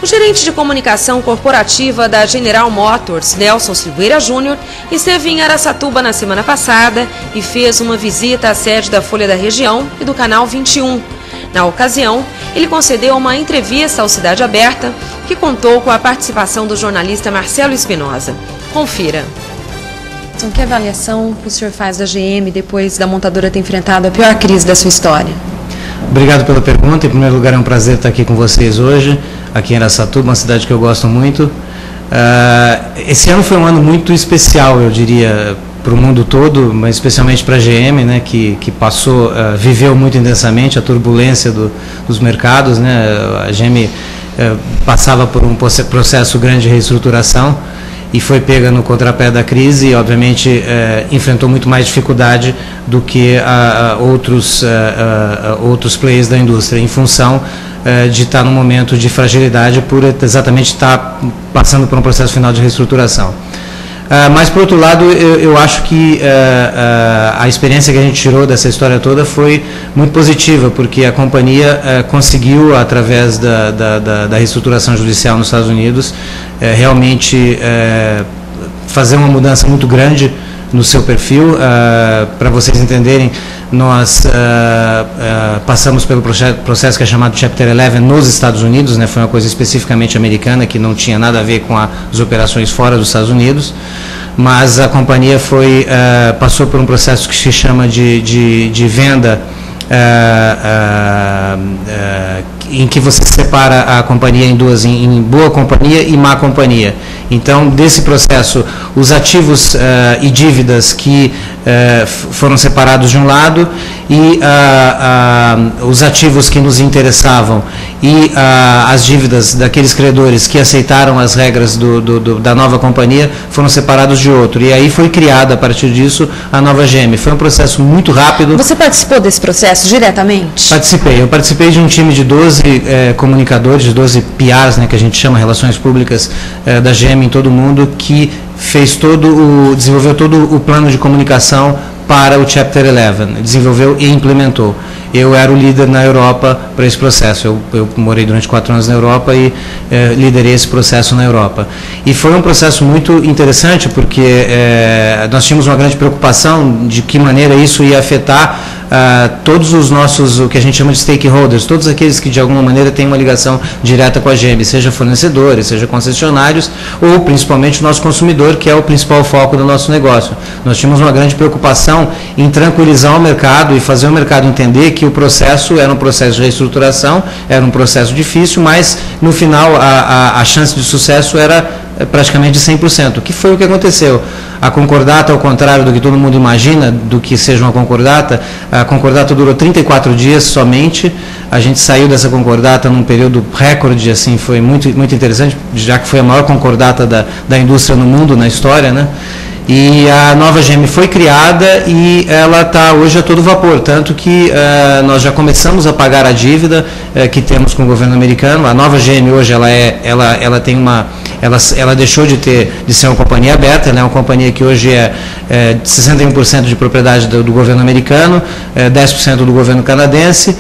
O gerente de comunicação corporativa da General Motors, Nelson Silveira Júnior, esteve em Araçatuba na semana passada e fez uma visita à sede da Folha da Região e do Canal 21. Na ocasião, ele concedeu uma entrevista ao Cidade Aberta, que contou com a participação do jornalista Marcelo Espinosa. Confira. Então, que avaliação o senhor faz da GM depois da montadora ter enfrentado a pior crise da sua história? Obrigado pela pergunta. Em primeiro lugar, é um prazer estar aqui com vocês hoje, aqui em Araçatuba, uma cidade que eu gosto muito. Esse ano foi um ano muito especial, eu diria, para o mundo todo, mas especialmente para a GM, né, que passou, viveu muito intensamente a turbulência dos mercados, né. A GM passava por um processo grande de reestruturação e foi pega no contrapé da crise e, obviamente, enfrentou muito mais dificuldade do que outros players da indústria, em função de estar num momento de fragilidade por exatamente estar passando por um processo final de reestruturação. Mas, por outro lado, eu acho que a experiência que a gente tirou dessa história toda foi muito positiva, porque a companhia conseguiu, através da reestruturação judicial nos Estados Unidos, realmente fazer uma mudança muito grande no seu perfil. Para vocês entenderem, nós passamos pelo processo que é chamado Chapter 11 nos Estados Unidos, né? Foi uma coisa especificamente americana, que não tinha nada a ver com as operações fora dos Estados Unidos, mas a companhia passou por um processo que se chama de venda, em que você separa a companhia em duas, em boa companhia e má companhia. Então, desse processo, os ativos e dívidas que foram separados de um lado e os ativos que nos interessavam e as dívidas daqueles credores que aceitaram as regras da nova companhia foram separados de outro. E aí foi criada, a partir disso, a nova GM. Foi um processo muito rápido. Você participou desse processo diretamente? Participei. Eu participei de um time de 12 comunicadores, de 12 PRs, né, que a gente chama Relações Públicas da GM em todo o mundo, que desenvolveu todo o plano de comunicação para o Chapter 11, desenvolveu e implementou. Eu era o líder na Europa para esse processo. Eu morei durante 4 anos na Europa e liderei esse processo na Europa. E foi um processo muito interessante, porque nós tínhamos uma grande preocupação de que maneira isso ia afetar todos os nossos, o que a gente chama de stakeholders, todos aqueles que de alguma maneira têm uma ligação direta com a GM, seja fornecedores, seja concessionários, ou principalmente o nosso consumidor, que é o principal foco do nosso negócio. Nós tínhamos uma grande preocupação em tranquilizar o mercado e fazer o mercado entender que o processo era um processo de reestruturação, era um processo difícil, mas no final a chance de sucesso era praticamente de 100%, que foi o que aconteceu. A concordata, ao contrário do que todo mundo imagina, do que seja uma concordata, a concordata durou 34 dias somente. A gente saiu dessa concordata num período recorde, assim, foi muito, muito interessante, já que foi a maior concordata da indústria no mundo, na história, né? E a nova GM foi criada e ela está hoje a todo vapor, tanto que nós já começamos a pagar a dívida que temos com o governo americano. A nova GM hoje ela deixou de ser uma companhia aberta, ela é uma companhia que hoje é 61% de propriedade do governo americano, 10% do governo canadense,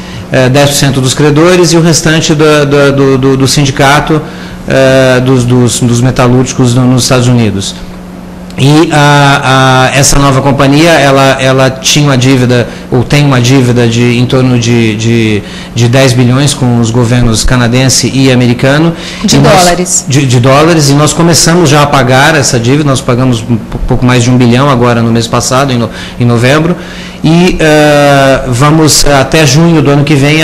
10% dos credores e o restante do sindicato dos metalúrgicos nos Estados Unidos. E essa nova companhia, ela tinha uma dívida, ou tem uma dívida em torno de 10 bilhões com os governos canadense e americano. De dólares. De dólares, e nós começamos já a pagar essa dívida, nós pagamos um pouco mais de 1 bilhão agora no mês passado, em novembro, e vamos até junho do ano que vem,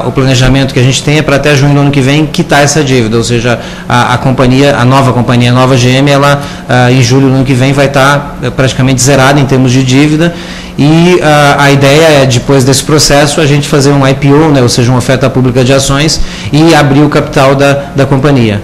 o planejamento que a gente tem é para até junho do ano que vem quitar essa dívida, ou seja, a nova companhia, a nova GM, ela em julho do ano que vem vai estar praticamente zerada em termos de dívida, e a ideia é, depois desse processo, a gente fazer um IPO, né, ou seja, uma oferta pública de ações, e abrir o capital da companhia.